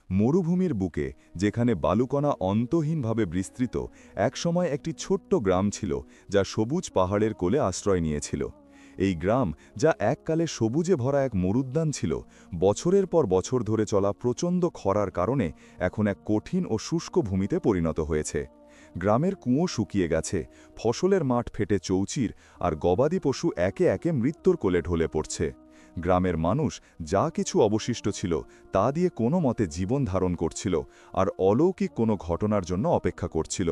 মরুভূমির বুকে, যেখানে বালুকণা অন্তহীনভাবে বিস্তৃত, একসময় একটি ছোট্ট গ্রাম ছিল যা সবুজ পাহাড়ের কোলে আশ্রয় নিয়েছিল। এই গ্রাম, যা এককালে সবুজে ভরা এক মরুদ্যান ছিল, বছরের পর বছর ধরে চলা প্রচণ্ড খরার কারণে এখন এক কঠিন ও শুষ্ক ভূমিতে পরিণত হয়েছে। গ্রামের কুঁয়ো শুকিয়ে গেছে, ফসলের মাঠ ফেটে চৌচির, আর গবাদি পশু একে একে মৃত্যুর কোলে ঢলে পড়ছে। গ্রামের মানুষ যা কিছু অবশিষ্ট ছিল তা দিয়ে কোনো মতে জীবন ধারণ করছিল আর অলৌকিক কোনো ঘটনার জন্য অপেক্ষা করছিল।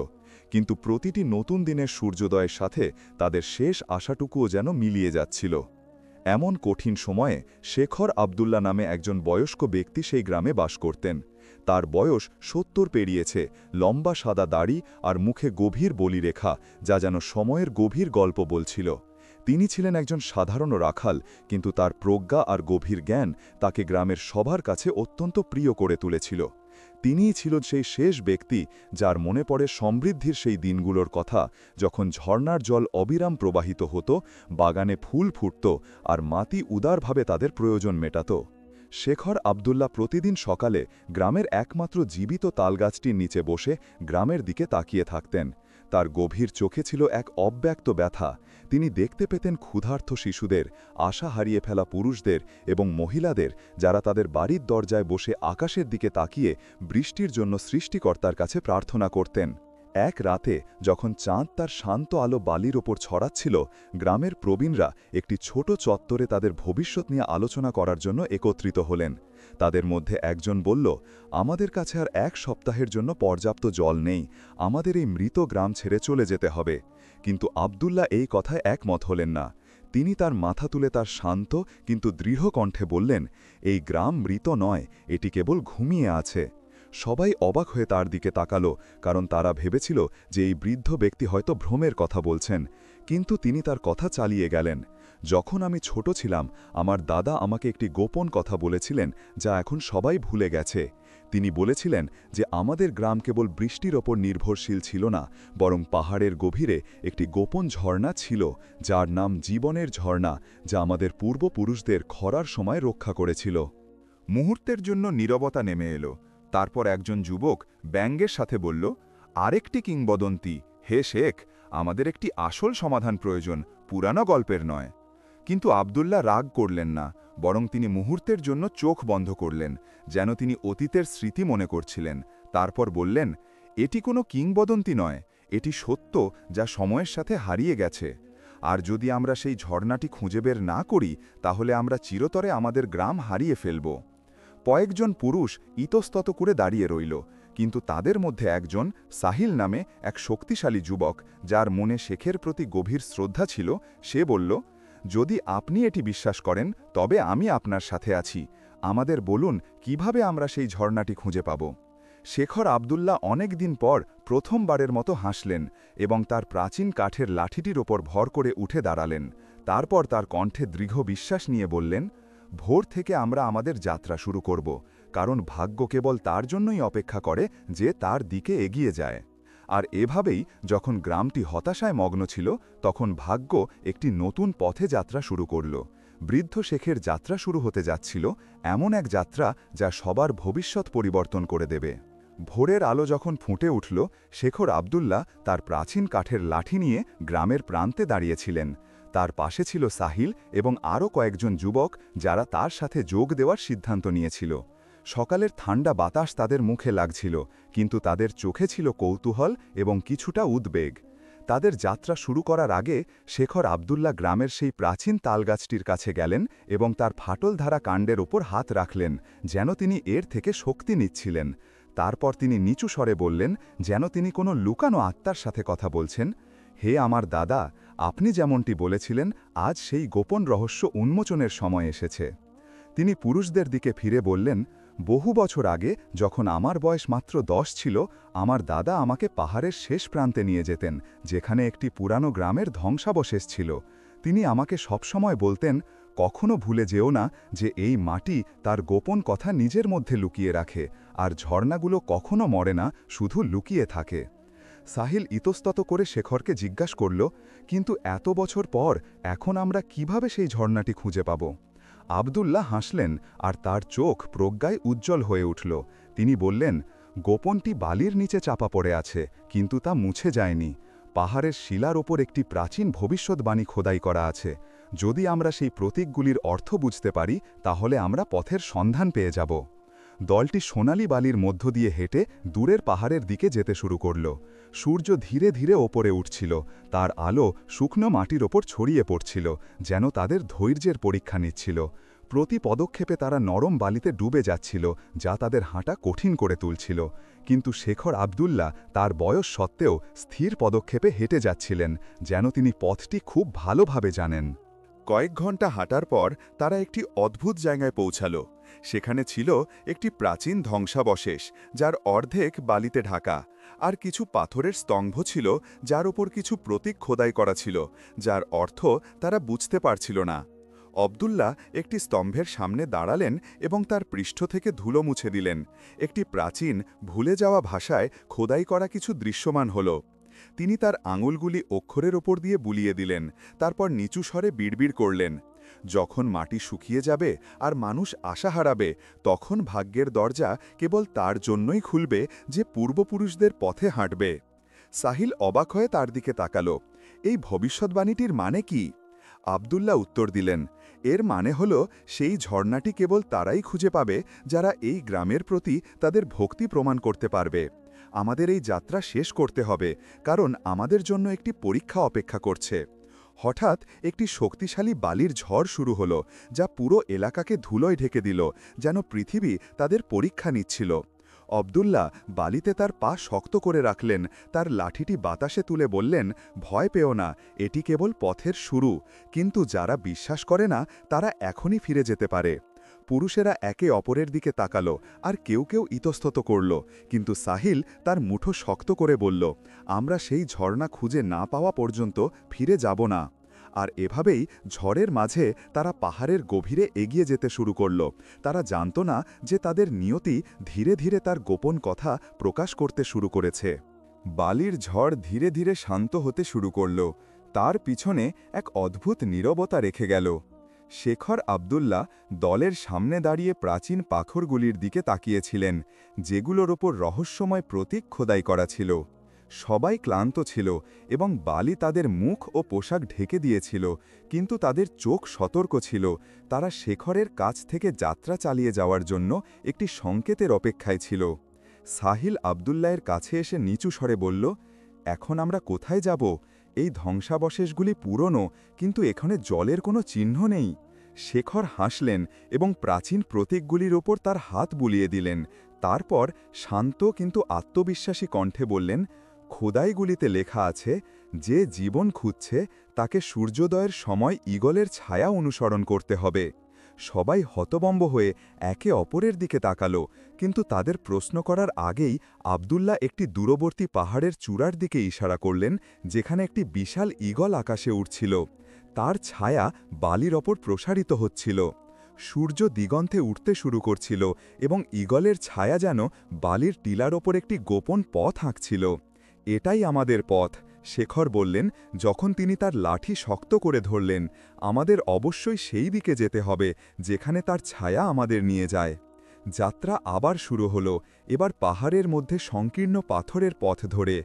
কিন্তু প্রতিটি নতুন দিনের সূর্যোদয়ের সাথে তাদের শেষ আশাটুকুও যেন মিলিয়ে যাচ্ছিল। এমন কঠিন সময়ে শেখর আবদুল্লাহ নামে একজন বয়স্ক ব্যক্তি সেই গ্রামে বাস করতেন। তার বয়স ৭০ পেরিয়েছে, লম্বা সাদা দাড়ি আর মুখে গভীর বলিরেখা, যা যেন সময়ের গভীর গল্প বলছিল। তিনি ছিলেন একজন সাধারণ রাখাল, কিন্তু তার প্রজ্ঞা আর গভীর জ্ঞান তাকে গ্রামের সবার কাছে অত্যন্ত প্রিয় করে তুলেছিল। তিনিই ছিল সেই শেষ ব্যক্তি যার মনে পড়ে সমৃদ্ধির সেই দিনগুলোর কথা, যখন ঝর্ণার জল অবিরাম প্রবাহিত হতো, বাগানে ফুল ফুটত আর মাটি উদারভাবে তাদের প্রয়োজন মেটাত। শেখর আবদুল্লাহ প্রতিদিন সকালে গ্রামের একমাত্র জীবিত তালগাছটির নিচে বসে গ্রামের দিকে তাকিয়ে থাকতেন। তার গভীর চোখে ছিল এক অব্যক্ত ব্যথা। তিনি দেখতে পেতেন ক্ষুধার্ত শিশুদের, আশা হারিয়ে ফেলা পুরুষদের এবং মহিলাদের, যারা তাদের বাড়ির দরজায় বসে আকাশের দিকে তাকিয়ে বৃষ্টির জন্য সৃষ্টিকর্তার কাছে প্রার্থনা করতেন। এক রাতে যখন চাঁদ তার শান্ত আলো বালির ওপর ছড়াচ্ছিল, গ্রামের প্রবীণরা একটি ছোট চত্বরে তাদের ভবিষ্যৎ নিয়ে আলোচনা করার জন্য একত্রিত হলেন। তাদের মধ্যে একজন বলল, আমাদের কাছে আর এক সপ্তাহের জন্য পর্যাপ্ত জল নেই, আমাদের এই মৃত গ্রাম ছেড়ে চলে যেতে হবে। কিন্তু আবদুল্লাহ এই কথায় একমত হলেন না। তিনি তার মাথা তুলে তার শান্ত কিন্তু দৃঢ় কণ্ঠে বললেন, এই গ্রাম মৃত নয়, এটি কেবল ঘুমিয়ে আছে। সবাই অবাক হয়ে তার দিকে তাকালো, কারণ তারা ভেবেছিল যে এই বৃদ্ধ ব্যক্তি হয়তো ভ্রমের কথা বলছেন। কিন্তু তিনি তার কথা চালিয়ে গেলেন। যখন আমি ছোট ছিলাম, আমার দাদা আমাকে একটি গোপন কথা বলেছিলেন, যা এখন সবাই ভুলে গেছে। তিনি বলেছিলেন যে আমাদের গ্রাম কেবল বৃষ্টির ওপর নির্ভরশীল ছিল না, বরং পাহাড়ের গভীরে একটি গোপন ঝর্ণা ছিল, যার নাম জীবনের ঝর্ণা, যা আমাদের পূর্বপুরুষদের খরার সময় রক্ষা করেছিল। মুহূর্তের জন্য নীরবতা নেমে এলো। তারপর একজন যুবক ব্যঙ্গের সাথে বলল, আরেকটি কিংবদন্তি, হে শেখ, আমাদের একটি আসল সমাধান প্রয়োজন, পুরানো গল্পের নয়। কিন্তু আবদুল্লাহ রাগ করলেন না, বরং তিনি মুহূর্তের জন্য চোখ বন্ধ করলেন, যেন তিনি অতীতের স্মৃতি মনে করছিলেন। তারপর বললেন, এটি কোনো কিংবদন্তি নয়, এটি সত্য যা সময়ের সাথে হারিয়ে গেছে। আর যদি আমরা সেই ঝর্ণাটি খুঁজে বের না করি, তাহলে আমরা চিরতরে আমাদের গ্রাম হারিয়ে ফেলব। কয়েকজন পুরুষ ইতস্তত করে দাঁড়িয়ে রইল, কিন্তু তাদের মধ্যে একজন, সাহিল নামে এক শক্তিশালী যুবক, যার মনে শেখের প্রতি গভীর শ্রদ্ধা ছিল, সে বলল, যদি আপনি এটি বিশ্বাস করেন, তবে আমি আপনার সাথে আছি। আমাদের বলুন কিভাবে আমরা সেই ঝর্ণাটি খুঁজে পাব। শেখর আবদুল্লাহ অনেক দিন পর প্রথমবারের মতো হাসলেন এবং তার প্রাচীন কাঠের লাঠিটির ওপর ভর করে উঠে দাঁড়ালেন। তারপর তার কণ্ঠে দৃঢ় বিশ্বাস নিয়ে বললেন, ভোর থেকে আমরা আমাদের যাত্রা শুরু করব, কারণ ভাগ্য কেবল তার জন্যই অপেক্ষা করে যে তার দিকে এগিয়ে যায়। আর এভাবেই যখন গ্রামটি হতাশায় মগ্ন ছিল, তখন ভাগ্য একটি নতুন পথে যাত্রা শুরু করল। বৃদ্ধ শেখের যাত্রা শুরু হতে যাচ্ছিল, এমন এক যাত্রা যা সবার ভবিষ্যৎ পরিবর্তন করে দেবে। ভোরের আলো যখন ফুটে উঠল, শেখর আবদুল্লাহ তার প্রাচীন কাঠের লাঠি নিয়ে গ্রামের প্রান্তে দাঁড়িয়েছিলেন। তার পাশে ছিল সাহিল এবং আরও কয়েকজন যুবক, যারা তার সাথে যোগ দেওয়ার সিদ্ধান্ত নিয়েছিল। সকালের ঠান্ডা বাতাস তাদের মুখে লাগছিল, কিন্তু তাদের চোখে ছিল কৌতূহল এবং কিছুটা উদ্বেগ। তাদের যাত্রা শুরু করার আগে শেখর আবদুল্লাহ গ্রামের সেই প্রাচীন তালগাছটির কাছে গেলেন এবং তার ফাটল ধারা কাণ্ডের ওপর হাত রাখলেন, যেন তিনি এর থেকে শক্তি নিচ্ছিলেন। তারপর তিনি নিচু স্বরে বললেন, যেন তিনি কোনো লুকানো আত্মার সাথে কথা বলছেন, হে আমার দাদা, আপনি যেমনটি বলেছিলেন, আজ সেই গোপন রহস্য উন্মোচনের সময় এসেছে। তিনি পুরুষদের দিকে ফিরে বললেন, বহু বছর আগে যখন আমার বয়স মাত্র 10 ছিল, আমার দাদা আমাকে পাহাড়ের শেষ প্রান্তে নিয়ে যেতেন, যেখানে একটি পুরানো গ্রামের ধ্বংসাবশেষ ছিল। তিনি আমাকে সবসময় বলতেন, কখনো ভুলে যেও না যে এই মাটি তার গোপন কথা নিজের মধ্যে লুকিয়ে রাখে, আর ঝর্ণাগুলো কখনো মরে না, শুধু লুকিয়ে থাকে। সাহিল ইতস্তত করে শেখরকে জিজ্ঞাসা করল, কিন্তু এত বছর পর এখন আমরা কিভাবে সেই ঝর্ণাটি খুঁজে পাব? আবদুল্লাহ হাসলেন আর তার চোখ প্রজ্ঞায় উজ্জ্বল হয়ে উঠল। তিনি বললেন, গোপনটি বালির নিচে চাপা পড়ে আছে, কিন্তু তা মুছে যায়নি। পাহাড়ের শিলার ওপর একটি প্রাচীন ভবিষ্যৎবাণী খোদাই করা আছে। যদি আমরা সেই প্রতীকগুলির অর্থ বুঝতে পারি, তাহলে আমরা পথের সন্ধান পেয়ে যাব। দলটি সোনালি বালির মধ্য দিয়ে হেঁটে দূরের পাহাড়ের দিকে যেতে শুরু করল। সূর্য ধীরে ধীরে ওপরে উঠছিল, তার আলো শুকনো মাটির ওপর ছড়িয়ে পড়ছিল, যেন তাদের ধৈর্যের পরীক্ষা নিচ্ছিল। প্রতি পদক্ষেপে তারা নরম বালিতে ডুবে যাচ্ছিল, যা তাদের হাঁটা কঠিন করে তুলছিল। কিন্তু শেখর আবদুল্লাহ তার বয়স সত্ত্বেও স্থির পদক্ষেপে হেঁটে যাচ্ছিলেন, যেন তিনি পথটি খুব ভালোভাবে জানেন। কয়েক ঘন্টা হাঁটার পর তারা একটি অদ্ভুত জায়গায় পৌঁছালো। সেখানে ছিল একটি প্রাচীন ধ্বংসাবশেষ, যার অর্ধেক বালিতে ঢাকা, আর কিছু পাথরের স্তম্ভ ছিল যার ওপর কিছু প্রতীক খোদাই করা ছিল, যার অর্থ তারা বুঝতে পারছিল না। আব্দুল্লাহ একটি স্তম্ভের সামনে দাঁড়ালেন এবং তার পৃষ্ঠ থেকে ধুলো মুছে দিলেন। একটি প্রাচীন, ভুলে যাওয়া ভাষায় খোদাই করা কিছু দৃশ্যমান হল। তিনি তার আঙুলগুলি অক্ষরের ওপর দিয়ে বুলিয়ে দিলেন, তারপর নিচু স্বরে বিড়বিড় করলেন, যখন মাটি শুকিয়ে যাবে আর মানুষ আশা হারাবে, তখন ভাগ্যের দরজা কেবল তার জন্যই খুলবে যে পূর্বপুরুষদের পথে হাঁটবে। সাহিল অবাক হয়ে তার দিকে তাকালো। এই ভবিষ্যৎবাণীটির মানে কি? আবদুল্লাহ উত্তর দিলেন, এর মানে হল সেই ঝর্ণাটি কেবল তারাই খুঁজে পাবে যারা এই গ্রামের প্রতি তাদের ভক্তি প্রমাণ করতে পারবে। আমাদের এই যাত্রা শেষ করতে হবে, কারণ আমাদের জন্য একটি পরীক্ষা অপেক্ষা করছে। হঠাৎ একটি শক্তিশালী বালির ঝড় শুরু হলো, যা পুরো এলাকাকে ধুলোয় ঢেকে দিল, যেন পৃথিবী তাদের পরীক্ষা নিচ্ছিল। আবদুল্লাহ বালিতে তার পা শক্ত করে রাখলেন, তার লাঠিটি বাতাসে তুলে বললেন, ভয় পেও না, এটি কেবল পথের শুরু। কিন্তু যারা বিশ্বাস করে না, তারা এখনই ফিরে যেতে পারে। পুরুষেরা একে অপরের দিকে তাকালো, আর কেউ কেউ ইতস্তত করল, কিন্তু সাহিল তার মুঠো শক্ত করে বলল, আমরা সেই ঝর্ণা খুঁজে না পাওয়া পর্যন্ত ফিরে যাব না। আর এভাবেই ঝড়ের মাঝে তারা পাহাড়ের গভীরে এগিয়ে যেতে শুরু করল। তারা জানত না যে তাদের নিয়তি ধীরে ধীরে তার গোপন কথা প্রকাশ করতে শুরু করেছে। বালির ঝড় ধীরে ধীরে শান্ত হতে শুরু করল। তার পিছনে এক অদ্ভুত নীরবতা রেখে গেল। শেখর আবদুল্লাহ দলের সামনে দাঁড়িয়ে প্রাচীন পাথরগুলির দিকে তাকিয়েছিলেন, যেগুলোর ওপর রহস্যময় প্রতীক খোদাই করা ছিল। সবাই ক্লান্ত ছিল এবং বালি তাদের মুখ ও পোশাক ঢেকে দিয়েছিল, কিন্তু তাদের চোখ সতর্ক ছিল। তারা শেখরের কাছ থেকে যাত্রা চালিয়ে যাওয়ার জন্য একটি সংকেতের অপেক্ষায় ছিল। সাহিল আবদুল্লাহের কাছে এসে নিচু স্বরে বলল, এখন আমরা কোথায় যাব? এই ধ্বংসাবশেষগুলি পুরনো, কিন্তু এখানে জলের কোনো চিহ্ন নেই। শেখর হাসলেন এবং প্রাচীন প্রতীকগুলির ওপর তার হাত বুলিয়ে দিলেন। তারপর শান্ত কিন্তু আত্মবিশ্বাসী কণ্ঠে বললেন, খোদাইগুলিতে লেখা আছে, যে জীবন খুঁজছে তাকে সূর্যোদয়ের সময় ঈগলের ছায়া অনুসরণ করতে হবে। সবাই হতবম্ব হয়ে একে অপরের দিকে তাকালো, কিন্তু তাদের প্রশ্ন করার আগেই আবদুল্লাহ একটি দূরবর্তী পাহাড়ের চূড়ার দিকে ইশারা করলেন, যেখানে একটি বিশাল ঈগল আকাশে উড়ছিল। তার ছায়া বালির ওপর প্রসারিত হচ্ছিল। সূর্য দিগন্তে উঠতে শুরু করছিল এবং ঈগলের ছায়া যেন বালির টিলার ওপর একটি গোপন পথ আঁকছিল। এটাই আমাদের পথ, শেখর বললেন, যখন তিনি তার লাঠি শক্ত করে ধরলেন। আমাদের অবশ্যই সেই দিকে যেতে হবে যেখানে তার ছায়া আমাদের নিয়ে যায়। যাত্রা আবার শুরু হলো, এবার পাহাড়ের মধ্যে সংকীর্ণ পাথরের পথ ধরে।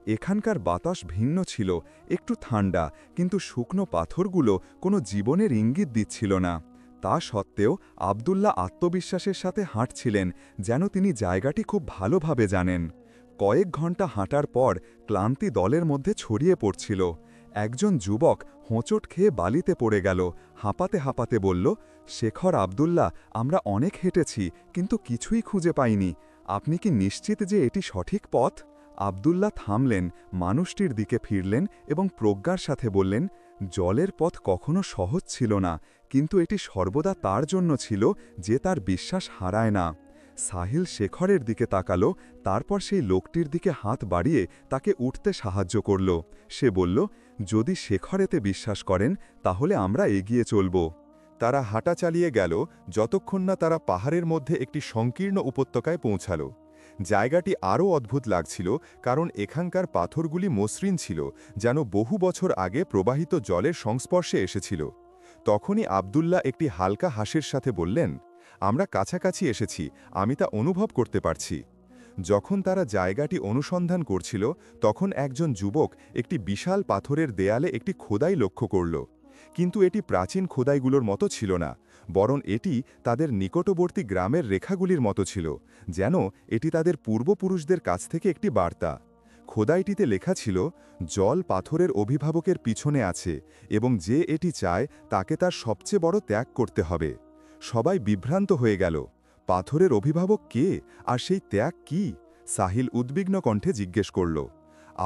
এখানকার বাতাস ভিন্ন ছিল, একটু ঠান্ডা, কিন্তু শুকনো পাথরগুলো কোনো জীবনের ইঙ্গিত দিচ্ছিল না। তা সত্ত্বেও আবদুল্লাহ আত্মবিশ্বাসের সাথে হাঁটছিলেন, যেন তিনি জায়গাটি খুব ভালোভাবে জানেন। কয়েক ঘন্টা হাঁটার পর ক্লান্তি দলের মধ্যে ছড়িয়ে পড়ছিল। একজন যুবক হোঁচট খেয়ে বালিতে পড়ে গেল, হাঁপাতে হাঁপাতে বলল, শেখর আবদুল্লাহ, আমরা অনেক হেঁটেছি, কিন্তু কিছুই খুঁজে পাইনি। আপনি কি নিশ্চিত যে এটি সঠিক পথ? আবদুল্লাহ থামলেন, মানুষটির দিকে ফিরলেন এবং প্রজ্ঞার সাথে বললেন, জলের পথ কখনো সহজ ছিল না, কিন্তু এটি সর্বদা তার জন্য ছিল যে তার বিশ্বাস হারায় না। সাহিল শেখরের দিকে তাকালো, তারপর সেই লোকটির দিকে হাত বাড়িয়ে তাকে উঠতে সাহায্য করল। সে বলল, যদি শেখর এতে বিশ্বাস করেন, তাহলে আমরা এগিয়ে চলব। তারা হাঁটা চালিয়ে গেল যতক্ষণ না তারা পাহাড়ের মধ্যে একটি সংকীর্ণ উপত্যকায় পৌঁছাল। জায়গাটি আরও অদ্ভুত লাগছিল, কারণ এখানকার পাথরগুলি মসৃণ ছিল, যেন বহু বছর আগে প্রবাহিত জলের সংস্পর্শে এসেছিল। তখনই আবদুল্লাহ একটি হালকা হাসির সাথে বললেন, আমরা কাছাকাছি এসেছি, আমি তা অনুভব করতে পারছি। যখন তারা জায়গাটি অনুসন্ধান করছিল তখন একজন যুবক একটি বিশাল পাথরের দেয়ালে একটি খোদাই লক্ষ্য করল। কিন্তু এটি প্রাচীন খোদাইগুলোর মতো ছিল না, বরং এটি তাদের নিকটবর্তী গ্রামের রেখাগুলির মতো ছিল, যেন এটি তাদের পূর্বপুরুষদের কাছ থেকে একটি বার্তা। খোদাইটিতে লেখা ছিল, জল পাথরের অভিভাবকের পিছনে আছে এবং যে এটি চায় তাকে তার সবচেয়ে বড় ত্যাগ করতে হবে। সবাই বিভ্রান্ত হয়ে গেল। পাথরের অভিভাবক কে, আর সেই ত্যাগ কি? সাহিল উদ্বিগ্ন কণ্ঠে জিজ্ঞেস করল।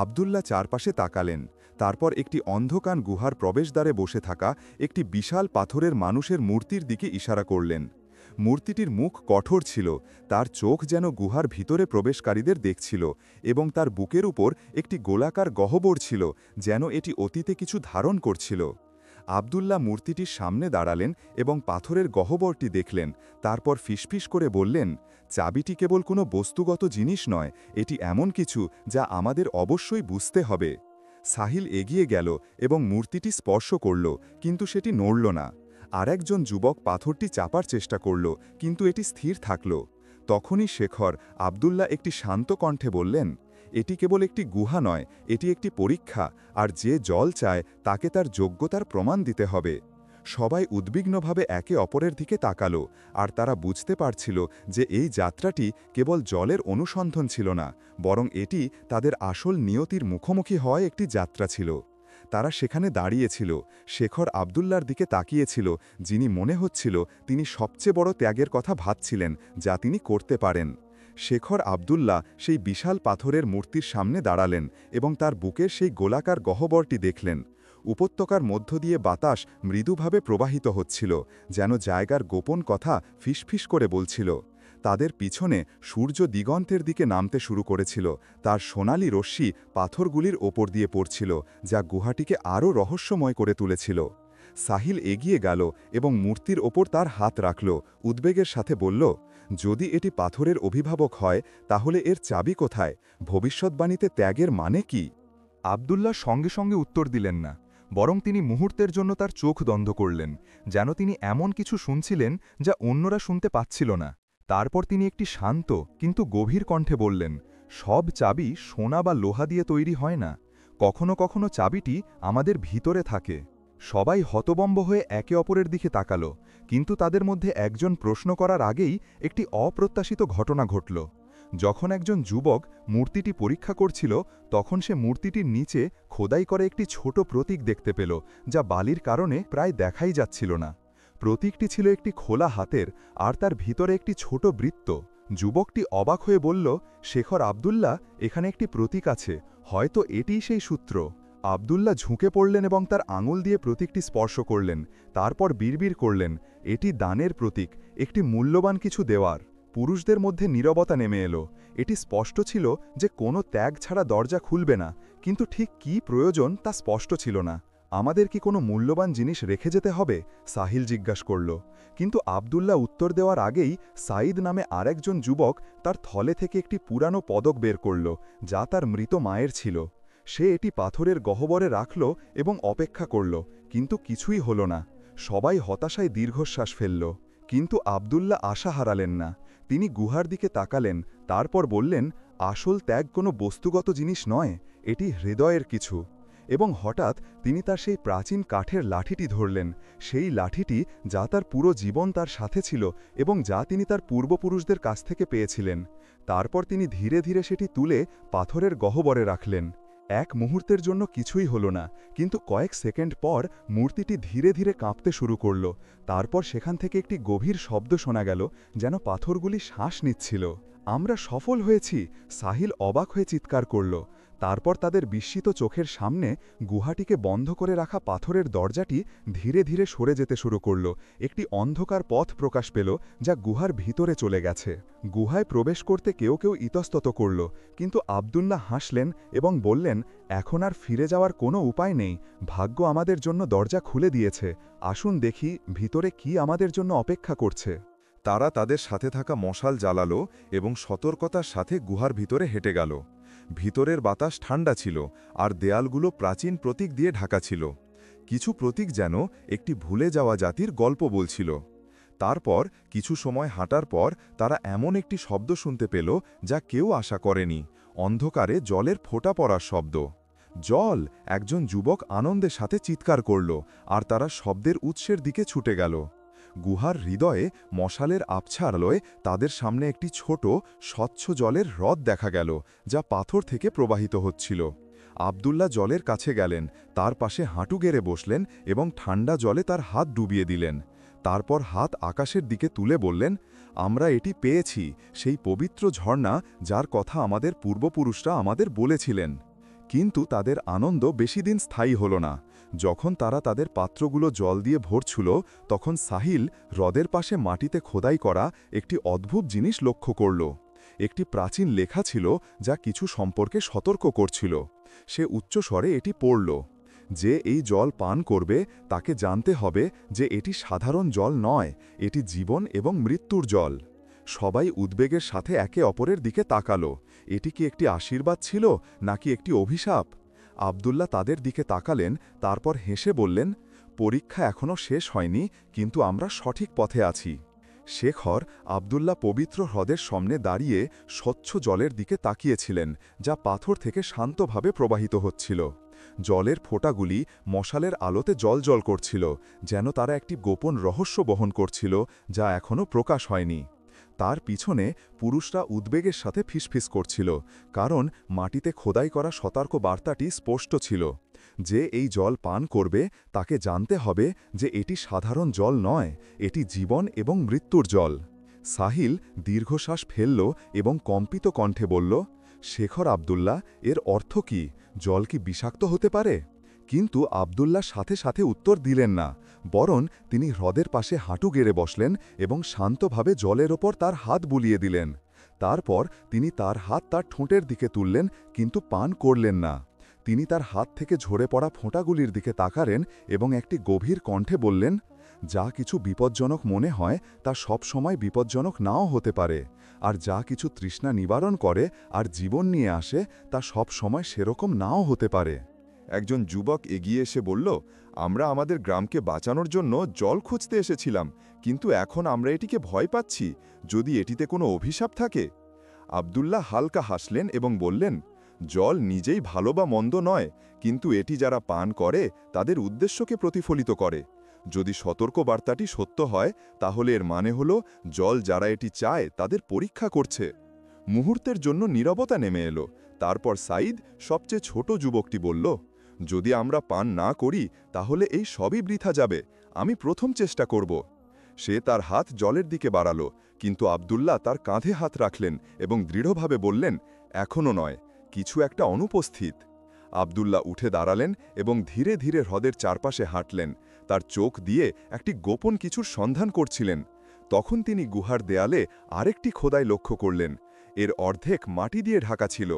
আবদুল্লাহ চারপাশে তাকালেন, তারপর একটি অন্ধকার গুহার প্রবেশদ্বারে বসে থাকা একটি বিশাল পাথরের মানুষের মূর্তির দিকে ইশারা করলেন। মূর্তিটির মুখ কঠোর ছিল, তার চোখ যেন গুহার ভিতরে প্রবেশকারীদের দেখছিল, এবং তার বুকের উপর একটি গোলাকার গহ্বর ছিল, যেন এটি অতীতে কিছু ধারণ করছিল। আবদুল্লাহ মূর্তিটির সামনে দাঁড়ালেন এবং পাথরের গহ্বরটি দেখলেন, তারপর ফিসফিস করে বললেন, চাবিটি কেবল কোনো বস্তুগত জিনিস নয়, এটি এমন কিছু যা আমাদের অবশ্যই বুঝতে হবে। সাহিল এগিয়ে গেল এবং মূর্তিটি স্পর্শ করল, কিন্তু সেটি নড়ল না। আরেকজন যুবক পাথরটি চাপার চেষ্টা করল, কিন্তু এটি স্থির থাকল। তখনই শেখর আবদুল্লাহ একটি শান্ত কণ্ঠে বললেন, এটি কেবল একটি গুহা নয়, এটি একটি পরীক্ষা, আর যে জল চায় তাকে তার যোগ্যতার প্রমাণ দিতে হবে। সবাই উদ্বিগ্নভাবে একে অপরের দিকে তাকালো, আর তারা বুঝতে পারছিল যে এই যাত্রাটি কেবল জলের অনুসন্ধান ছিল না, বরং এটি তাদের আসল নিয়তির মুখোমুখি হওয়া একটি যাত্রা ছিল। তারা সেখানে দাঁড়িয়েছিল, শেখর আবদুল্লার দিকে তাকিয়েছিল, যিনি মনে হচ্ছিল তিনি সবচেয়ে বড় ত্যাগের কথা ভাবছিলেন যা তিনি করতে পারেন। শেখর আবদুল্লাহ সেই বিশাল পাথরের মূর্তির সামনে দাঁড়ালেন এবং তার বুকের সেই গোলাকার গহ্বরটি দেখলেন। উপত্যকার মধ্য দিয়ে বাতাস মৃদুভাবে প্রবাহিত হচ্ছিল, যেন জায়গার গোপন কথা ফিসফিস করে বলছিল। তাদের পিছনে সূর্য দিগন্তের দিকে নামতে শুরু করেছিল, তার সোনালি রশ্মি পাথরগুলির ওপর দিয়ে পড়ছিল, যা গুহাটিকে আরও রহস্যময় করে তুলেছিল। সাহিল এগিয়ে গেল এবং মূর্তির ওপর তার হাত রাখল, উদ্বেগের সাথে বলল, যদি এটি পাথরের অভিভাবক হয় তাহলে এর চাবি কোথায়? ভবিষ্যৎবাণীতে ত্যাগের মানে কি? আবদুল্লাহ সঙ্গে সঙ্গে উত্তর দিলেন না, বরং তিনি মুহূর্তের জন্য তার চোখ বন্ধ করলেন, যেন তিনি এমন কিছু শুনছিলেন যা অন্যরা শুনতে পাচ্ছিল না। তারপর তিনি একটি শান্ত কিন্তু গভীর কণ্ঠে বললেন, সব চাবি সোনা বা লোহা দিয়ে তৈরি হয় না, কখনো কখনো চাবিটি আমাদের ভিতরে থাকে। সবাই হতবম্ব হয়ে একে অপরের দিকে তাকালো, কিন্তু তাদের মধ্যে একজন প্রশ্ন করার আগেই একটি অপ্রত্যাশিত ঘটনা ঘটল। যখন একজন যুবক মূর্তিটি পরীক্ষা করছিল, তখন সে মূর্তিটির নিচে খোদাই করে একটি ছোট প্রতীক দেখতে পেল, যা বালির কারণে প্রায় দেখাই যাচ্ছিল না। প্রতীকটি ছিল একটি খোলা হাতের, আর তার ভিতরে একটি ছোট বৃত্ত। যুবকটি অবাক হয়ে বলল, শেখর আবদুল্লাহ, এখানে একটি প্রতীক আছে, হয়তো এটিই সেই সূত্র। আবদুল্লাহ ঝুঁকে পড়লেন এবং তার আঙুল দিয়ে প্রতীকটি স্পর্শ করলেন, তারপর বিড়বিড় করলেন, এটি দানের প্রতীক, একটি মূল্যবান কিছু দেওয়ার। পুরুষদের মধ্যে নীরবতা নেমে এলো। এটি স্পষ্ট ছিল যে কোনো ত্যাগ ছাড়া দরজা খুলবে না, কিন্তু ঠিক কী প্রয়োজন তা স্পষ্ট ছিল না। আমাদের কি কোনো মূল্যবান জিনিস রেখে যেতে হবে? সাহিল জিজ্ঞাসা করল। কিন্তু আবদুল্লাহ উত্তর দেওয়ার আগেই সাঈদ নামে আরেকজন যুবক তার থলে থেকে একটি পুরানো পদক বের করল, যা তার মৃত মায়ের ছিল। সে এটি পাথরের গহ্বরে রাখল এবং অপেক্ষা করল, কিন্তু কিছুই হল না। সবাই হতাশায় দীর্ঘশ্বাস ফেলল, কিন্তু আবদুল্লাহ আশা হারালেন না। তিনি গুহার দিকে তাকালেন, তারপর বললেন, আসল ত্যাগ কোনো বস্তুগত জিনিস নয়, এটি হৃদয়ের কিছু। এবং হঠাৎ তিনি তার সেই প্রাচীন কাঠের লাঠিটি ধরলেন, সেই লাঠিটি যা তার পুরো জীবন তার সাথে ছিল এবং যা তিনি তার পূর্বপুরুষদের কাছ থেকে পেয়েছিলেন। তারপর তিনি ধীরে ধীরে সেটি তুলে পাথরের গহ্বরে রাখলেন। এক মুহূর্তের জন্য কিছুই হলো না, কিন্তু কয়েক সেকেন্ড পর মূর্তিটি ধীরে ধীরে কাঁপতে শুরু করল। তারপর সেখান থেকে একটি গভীর শব্দ শোনা গেল, যেন পাথরগুলি শ্বাস নিচ্ছিল। আমরা সফল হয়েছি, সাহিল অবাক হয়ে চিৎকার করল। তারপর তাদের বিস্মিত চোখের সামনে গুহাটিকে বন্ধ করে রাখা পাথরের দরজাটি ধীরে ধীরে সরে যেতে শুরু করল। একটি অন্ধকার পথ প্রকাশ পেল, যা গুহার ভিতরে চলে গেছে। গুহায় প্রবেশ করতে কেউ কেউ ইতস্তত করল, কিন্তু আবদুল্লাহ হাসলেন এবং বললেন, এখন আর ফিরে যাওয়ার কোনো উপায় নেই, ভাগ্য আমাদের জন্য দরজা খুলে দিয়েছে। আসুন দেখি ভিতরে কি আমাদের জন্য অপেক্ষা করছে। তারা তাদের সাথে থাকা মশাল জ্বালালো এবং সতর্কতার সাথে গুহার ভিতরে হেঁটে গেল। ভিতরের বাতাস ঠান্ডা ছিল, আর দেয়ালগুলো প্রাচীন প্রতীক দিয়ে ঢাকা ছিল। কিছু প্রতীক যেন একটি ভুলে যাওয়া জাতির গল্প বলছিল। তারপর কিছু সময় হাঁটার পর তারা এমন একটি শব্দ শুনতে পেল যা কেউ আশা করেনি, অন্ধকারে জলের ফোঁটা পড়ার শব্দ। জল! একজন যুবক আনন্দের সাথে চিৎকার করল, আর তারা শব্দের উৎসের দিকে ছুটে গেল। গুহার হৃদয়ে মশালের আবছা আলোয় তাদের সামনে একটি ছোট, স্বচ্ছ জলের হ্রদ দেখা গেল, যা পাথর থেকে প্রবাহিত হচ্ছিল। আবদুল্লাহ জলের কাছে গেলেন, তার পাশে হাঁটু গেড়ে বসলেন এবং ঠান্ডা জলে তার হাত ডুবিয়ে দিলেন। তারপর হাত আকাশের দিকে তুলে বললেন, আমরা এটি পেয়েছি, সেই পবিত্র ঝর্ণা যার কথা আমাদের পূর্বপুরুষরা আমাদের বলেছিলেন। কিন্তু তাদের আনন্দ বেশি দিন স্থায়ী হল না। যখন তারা তাদের পাত্রগুলো জল দিয়ে ভরছিল, তখন সাহিল হ্রদের পাশে মাটিতে খোদাই করা একটি অদ্ভুত জিনিস লক্ষ্য করল। একটি প্রাচীন লেখা ছিল যা কিছু সম্পর্কে সতর্ক করছিল। সে উচ্চস্বরে এটি পড়ল, যে এই জল পান করবে তাকে জানতে হবে যে এটি সাধারণ জল নয়, এটি জীবন এবং মৃত্যুর জল। সবাই উদ্বেগের সাথে একে অপরের দিকে তাকালো। এটি কি একটি আশীর্বাদ ছিল নাকি একটি অভিশাপ? আবদুল্লাহ তাদের দিকে তাকালেন, তারপর হেসে বললেন, পরীক্ষা এখনও শেষ হয়নি, কিন্তু আমরা সঠিক পথে আছি। শেখর আবদুল্লাহ পবিত্র হ্রদের সামনে দাঁড়িয়ে স্বচ্ছ জলের দিকে তাকিয়েছিলেন, যা পাথর থেকে শান্তভাবে প্রবাহিত হচ্ছিল। জলের ফোঁটাগুলি মশালের আলোতে জ্বলজ্বল করছিল, যেন তারা একটি গোপন রহস্য বহন করছিল যা এখনও প্রকাশ হয়নি। তার পিছনে পুরুষরা উদ্বেগের সাথে ফিসফিস করছিল, কারণ মাটিতে খোদাই করা সতর্ক বার্তাটি স্পষ্ট ছিল, যে এই জল পান করবে তাকে জানতে হবে যে এটি সাধারণ জল নয়, এটি জীবন এবং মৃত্যুর জল। সাহিল দীর্ঘশ্বাস ফেলল এবং কম্পিত কণ্ঠে বলল, শেখর আবদুল্লাহ, এর অর্থ কি? জল কি বিষাক্ত হতে পারে? কিন্তু আবদুল্লাহ সাথে সাথে উত্তর দিলেন না, বরং তিনি হ্রদের পাশে হাঁটু গেড়ে বসলেন এবং শান্তভাবে জলের ওপর তার হাত বুলিয়ে দিলেন। তারপর তিনি তার হাত তার ঠোঁটের দিকে তুললেন, কিন্তু পান করলেন না। তিনি তার হাত থেকে ঝরে পড়া ফোঁটাগুলির দিকে তাকালেন এবং একটি গভীর কণ্ঠে বললেন, যা কিছু বিপজ্জনক মনে হয় তা সব সময় বিপজ্জনক নাও হতে পারে, আর যা কিছু তৃষ্ণা নিবারণ করে আর জীবন নিয়ে আসে তা সব সময় সেরকম নাও হতে পারে। একজন যুবক এগিয়ে এসে বলল, আমরা আমাদের গ্রামকে বাঁচানোর জন্য জল খুঁজতে এসেছিলাম, কিন্তু এখন আমরা এটিকে ভয় পাচ্ছি, যদি এটিতে কোনো অভিশাপ থাকে। আবদুল্লাহ হালকা হাসলেন এবং বললেন, জল নিজেই ভালো বা মন্দ নয়, কিন্তু এটি যারা পান করে তাদের উদ্দেশ্যকে প্রতিফলিত করে। যদি সতর্ক বার্তাটি সত্য হয়, তাহলে এর মানে হল জল যারা এটি চায় তাদের পরীক্ষা করছে। মুহূর্তের জন্য নীরবতা নেমে এলো। তারপর সাঈদ, সবচেয়ে ছোট যুবকটি বলল, যদি আমরা পান না করি তাহলে এই সবই বৃথা যাবে, আমি প্রথম চেষ্টা করব। সে তার হাত জলের দিকে বাড়ালো, কিন্তু আবদুল্লাহ তার কাঁধে হাত রাখলেন এবং দৃঢ়ভাবে বললেন, এখনও নয়, কিছু একটা অনুপস্থিত। আবদুল্লাহ উঠে দাঁড়ালেন এবং ধীরে ধীরে হ্রদের চারপাশে হাঁটলেন, তার চোখ দিয়ে একটি গোপন কিছুর সন্ধান করছিলেন। তখন তিনি গুহার দেয়ালে আরেকটি খোদাই লক্ষ্য করলেন। এর অর্ধেক মাটি দিয়ে ঢাকা ছিল।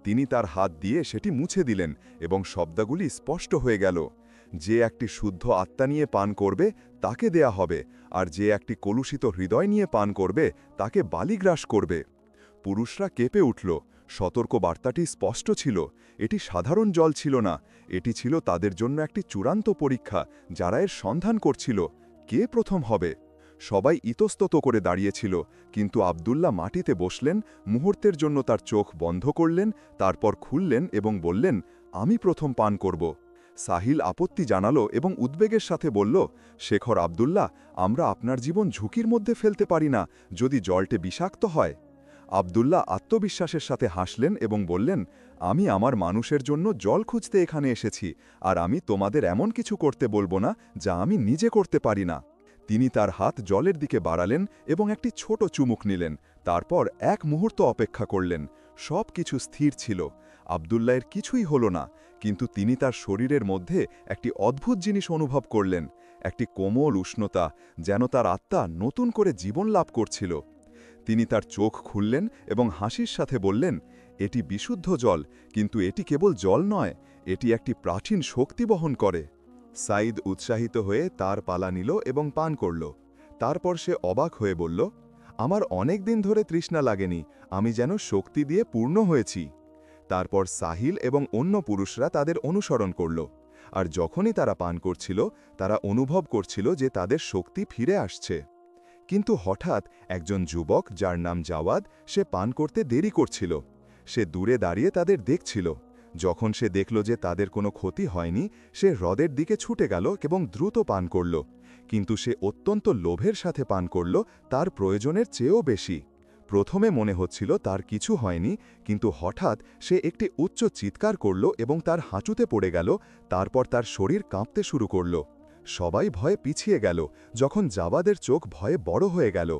তিনি তার হাত দিয়ে সেটি মুছে দিলেন এবং শব্দগুলি স্পষ্ট হয়ে গেল, যে একটি শুদ্ধ আত্মা নিয়ে পান করবে তাকে দেয়া হবে, আর যে একটি কলুষিত হৃদয় নিয়ে পান করবে তাকে বালিগ্রাস করবে। পুরুষরা কেঁপে উঠল। সতর্ক বার্তাটি স্পষ্ট ছিল, এটি সাধারণ জল ছিল না, এটি ছিল তাদের জন্য একটি চূড়ান্ত পরীক্ষা, যারা এর সন্ধান করছিল কে প্রথম হবে। সবাই ইতস্তত করে দাঁড়িয়েছিল, কিন্তু আবদুল্লাহ মাটিতে বসলেন, মুহূর্তের জন্য তার চোখ বন্ধ করলেন, তারপর খুললেন এবং বললেন, আমি প্রথম পান করব। সাহিল আপত্তি জানালো এবং উদ্বেগের সাথে বলল, শেখর আবদুল্লাহ, আমরা আপনার জীবন ঝুঁকির মধ্যে ফেলতে পারি না যদি জলটি বিষাক্ত হয়। আবদুল্লাহ আত্মবিশ্বাসের সাথে হাসলেন এবং বললেন, আমি আমার মানুষের জন্য জল খুঁজতে এখানে এসেছি, আর আমি তোমাদের এমন কিছু করতে বলবো না যা আমি নিজে করতে পারি না। তিনি তার হাত জলের দিকে বাড়ালেন এবং একটি ছোট চুমুক নিলেন, তারপর এক মুহূর্ত অপেক্ষা করলেন। সব কিছু স্থির ছিল, আবদুল্লাহের কিছুই হল না, কিন্তু তিনি তার শরীরের মধ্যে একটি অদ্ভুত জিনিস অনুভব করলেন, একটি কোমল উষ্ণতা, যেন তার আত্মা নতুন করে জীবন লাভ করছিল। তিনি তার চোখ খুললেন এবং হাসির সাথে বললেন, এটি বিশুদ্ধ জল, কিন্তু এটি কেবল জল নয়, এটি একটি প্রাচীন শক্তি বহন করে। সাঈদ উৎসাহিত হয়ে তার পালা নিল এবং পান করল। তারপর সে অবাক হয়ে বলল, আমার অনেক দিন ধরে তৃষ্ণা লাগেনি, আমি যেন শক্তি দিয়ে পূর্ণ হয়েছি। তারপর সাহিল এবং অন্য পুরুষরা তাদের অনুসরণ করল, আর যখনই তারা পান করছিল তারা অনুভব করছিল যে তাদের শক্তি ফিরে আসছে। কিন্তু হঠাৎ একজন যুবক যার নাম জাওয়াদ সে পান করতে দেরি করছিল। সে দূরে দাঁড়িয়ে তাদের দেখছিল। যখন সে দেখল যে তাদের কোনো ক্ষতি হয়নি, সে হ্রদের দিকে ছুটে গেল এবং দ্রুত পান করল। কিন্তু সে অত্যন্ত লোভের সাথে পান করল, তার প্রয়োজনের চেয়েও বেশি। প্রথমে মনে হচ্ছিল তার কিছু হয়নি, কিন্তু হঠাৎ সে একটি উচ্চ চিৎকার করল এবং তার হাঁচুতে পড়ে গেল। তারপর তার শরীর কাঁপতে শুরু করল। সবাই ভয়ে পিছিয়ে গেল, যখন জাওয়াদের চোখ ভয়ে বড় হয়ে গেল।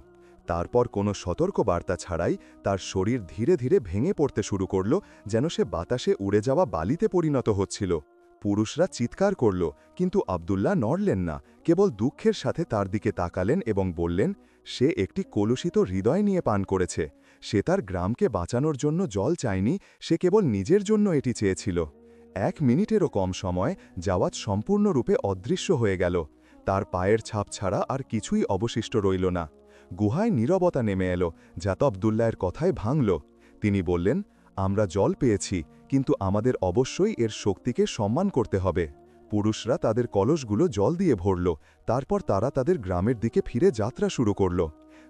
তারপর কোনো সতর্ক বার্তা ছাড়াই তার শরীর ধীরে ধীরে ভেঙে পড়তে শুরু করল, যেন সে বাতাসে উড়ে যাওয়া বালিতে পরিণত হচ্ছিল। পুরুষরা চিৎকার করল, কিন্তু আব্দুল্লাহ নড়লেন না, কেবল দুঃখের সাথে তার দিকে তাকালেন এবং বললেন, সে একটি কলুষিত হৃদয় নিয়ে পান করেছে। সে তার গ্রামকে বাঁচানোর জন্য জল চায়নি, সে কেবল নিজের জন্য এটি চেয়েছিল। 1 মিনিটেরও কম সময় জাওয়াত সম্পূর্ণরূপে অদৃশ্য হয়ে গেল। তার পায়ের ছাপ ছাড়া আর কিছুই অবশিষ্ট রইল না। গুহায় নীরবতা নেমে এলো, যা তো আব্দুল্লাহের কথায় ভাঙল। তিনি বললেন, আমরা জল পেয়েছি, কিন্তু আমাদের অবশ্যই এর শক্তিকে সম্মান করতে হবে। পুরুষরা তাদের কলসগুলো জল দিয়ে ভরল। তারপর তারা তাদের গ্রামের দিকে ফিরে যাত্রা শুরু করল।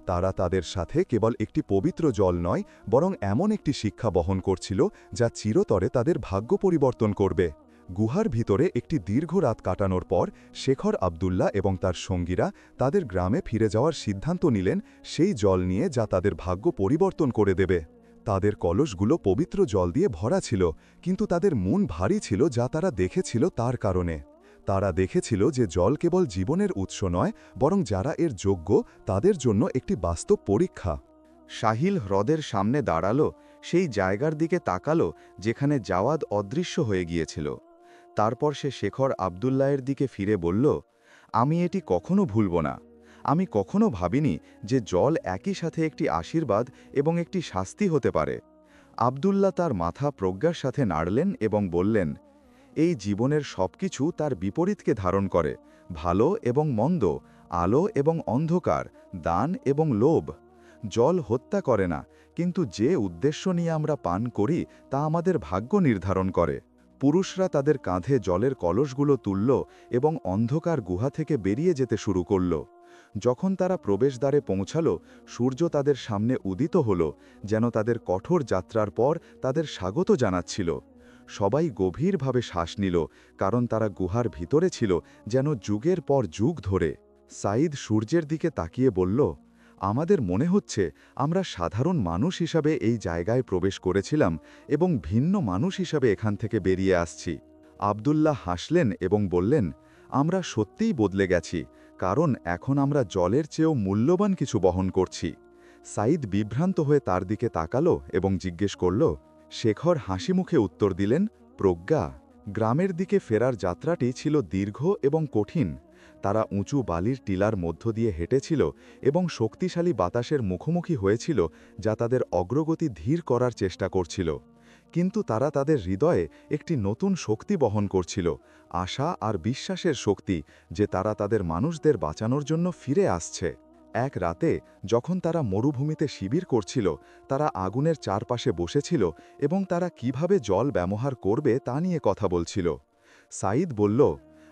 তারা তাদের সাথে কেবল একটি পবিত্র জল নয়, বরং এমন একটি শিক্ষা বহন করছিল যা চিরতরে তাদের ভাগ্য পরিবর্তন করবে। গুহার ভিতরে একটি দীর্ঘ রাত কাটানোর পর শেখর আব্দুল্লাহ এবং তার সঙ্গীরা তাদের গ্রামে ফিরে যাওয়ার সিদ্ধান্ত নিলেন, সেই জল নিয়ে যা তাদের ভাগ্য পরিবর্তন করে দেবে। তাদের কলসগুলো পবিত্র জল দিয়ে ভরা ছিল, কিন্তু তাদের মন ভারী ছিল, যা তারা দেখেছিল তার কারণে। তারা দেখেছিল যে জল কেবল জীবনের উৎস নয়, বরং যারা এর যোগ্য তাদের জন্য একটি বাস্তব পরীক্ষা। সাহিল হ্রদের সামনে দাঁড়ালো, সেই জায়গার দিকে তাকালো যেখানে জাওয়াদ অদৃশ্য হয়ে গিয়েছিল। তারপর সে শেখর আব্দুল্লাহের দিকে ফিরে বলল, আমি এটি কখনো ভুলব না। আমি কখনো ভাবিনি যে জল একই সাথে একটি আশীর্বাদ এবং একটি শাস্তি হতে পারে। আব্দুল্লাহ তার মাথা প্রজ্ঞার সাথে নাড়লেন এবং বললেন, এই জীবনের সবকিছু তার বিপরীতকে ধারণ করে, ভালো এবং মন্দ, আলো এবং অন্ধকার, দান এবং লোভ। জল হত্যা করে না, কিন্তু যে উদ্দেশ্য নিয়ে আমরা পান করি তা আমাদের ভাগ্য নির্ধারণ করে। পুরুষরা তাদের কাঁধে জলের কলসগুলো তুলল এবং অন্ধকার গুহা থেকে বেরিয়ে যেতে শুরু করল। যখন তারা প্রবেশদ্বারে পৌঁছাল, সূর্য তাদের সামনে উদিত হল, যেন তাদের কঠোর যাত্রার পর তাদের স্বাগত জানাচ্ছিল। সবাই গভীরভাবে শ্বাস নিল, কারণ তারা গুহার ভিতরে ছিল যেন যুগের পর যুগ ধরে। সাঈদ সূর্যের দিকে তাকিয়ে বলল, আমাদের মনে হচ্ছে আমরা সাধারণ মানুষ হিসাবে এই জায়গায় প্রবেশ করেছিলাম এবং ভিন্ন মানুষ হিসাবে এখান থেকে বেরিয়ে আসছি। আব্দুল্লাহ হাসলেন এবং বললেন, আমরা সত্যিই বদলে গেছি, কারণ এখন আমরা জলের চেয়েও মূল্যবান কিছু বহন করছি। সাঈদ বিভ্রান্ত হয়ে তার দিকে তাকালো এবং জিজ্ঞেস করল। শেখর হাসি মুখে উত্তর দিলেন, প্রজ্ঞা। গ্রামের দিকে ফেরার যাত্রাটি ছিল দীর্ঘ এবং কঠিন। তারা উঁচু বালির টিলার মধ্য দিয়ে হেঁটেছিল এবং শক্তিশালী বাতাসের মুখোমুখি হয়েছিল, যা তাদের অগ্রগতি ধীর করার চেষ্টা করছিল। কিন্তু তারা তাদের হৃদয়ে একটি নতুন শক্তি বহন করছিল, আশা আর বিশ্বাসের শক্তি, যে তারা তাদের মানুষদের বাঁচানোর জন্য ফিরে আসছে। এক রাতে যখন তারা মরুভূমিতে শিবির করছিল, তারা আগুনের চারপাশে বসেছিল এবং তারা কিভাবে জল ব্যবহার করবে তা নিয়ে কথা বলছিল। সাঈদ বলল,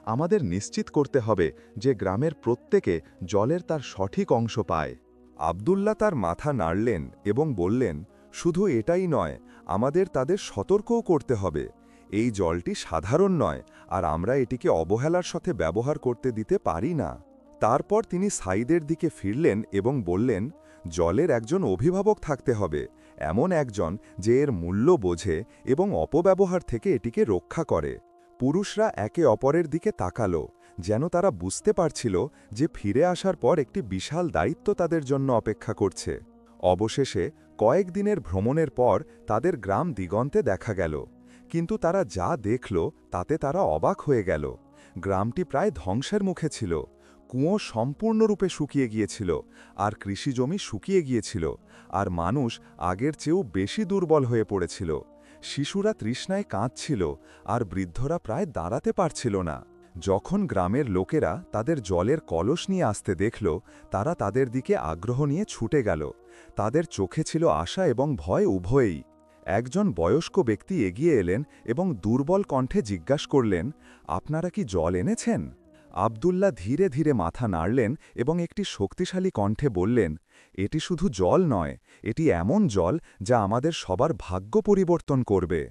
আমাদের নিশ্চিত করতে হবে যে গ্রামের প্রত্যেকে জলের তার সঠিক অংশ পায়। আব্দুল্লাহ তার মাথা নাড়লেন এবং বললেন, শুধু এটাই নয়, আমাদের তাদের সতর্কও করতে হবে। এই জলটি সাধারণ নয়, আর আমরা এটিকে অবহেলার সাথে ব্যবহার করতে দিতে পারি না। তারপর তিনি সাঈদের দিকে ফিরলেন এবং বললেন, জলের একজন অভিভাবক থাকতে হবে, এমন একজন যে এর মূল্য বোঝে এবং অপব্যবহার থেকে এটিকে রক্ষা করে। পুরুষরা একে অপরের দিকে তাকালো, যেন তারা বুঝতে পারছিল যে ফিরে আসার পর একটি বিশাল দায়িত্ব তাদের জন্য অপেক্ষা করছে। অবশেষে কয়েকদিনের ভ্রমণের পর তাদের গ্রাম দিগন্তে দেখা গেল, কিন্তু তারা যা দেখল তাতে তারা অবাক হয়ে গেল। গ্রামটি প্রায় ধ্বংসের মুখে ছিল। কুয়ো সম্পূর্ণরূপে শুকিয়ে গিয়েছিল, আর কৃষিজমি শুকিয়ে গিয়েছিল, আর মানুষ আগের চেয়েও বেশি দুর্বল হয়ে পড়েছিল। শিশুরা তৃষ্ণায় কাঁদছিল, আর বৃদ্ধরা প্রায় দাঁড়াতে পারছিল না। যখন গ্রামের লোকেরা তাদের জলের কলস নিয়ে আসতে দেখল, তারা তাদের দিকে আগ্রহ নিয়ে ছুটে গেল। তাদের চোখে ছিল আশা এবং ভয় উভয়েই। একজন বয়স্ক ব্যক্তি এগিয়ে এলেন এবং দুর্বল কণ্ঠে জিজ্ঞাসা করলেন, আপনারা কি জল এনেছেন? আবদুল্লাহ ধীরে ধীরে মাথা নাড়লেন এবং একটি শক্তিশালী কণ্ঠে বললেন, এটি শুধু জল নয়, এটি এমন জল যা আমাদের সবার ভাগ্য পরিবর্তন করবে।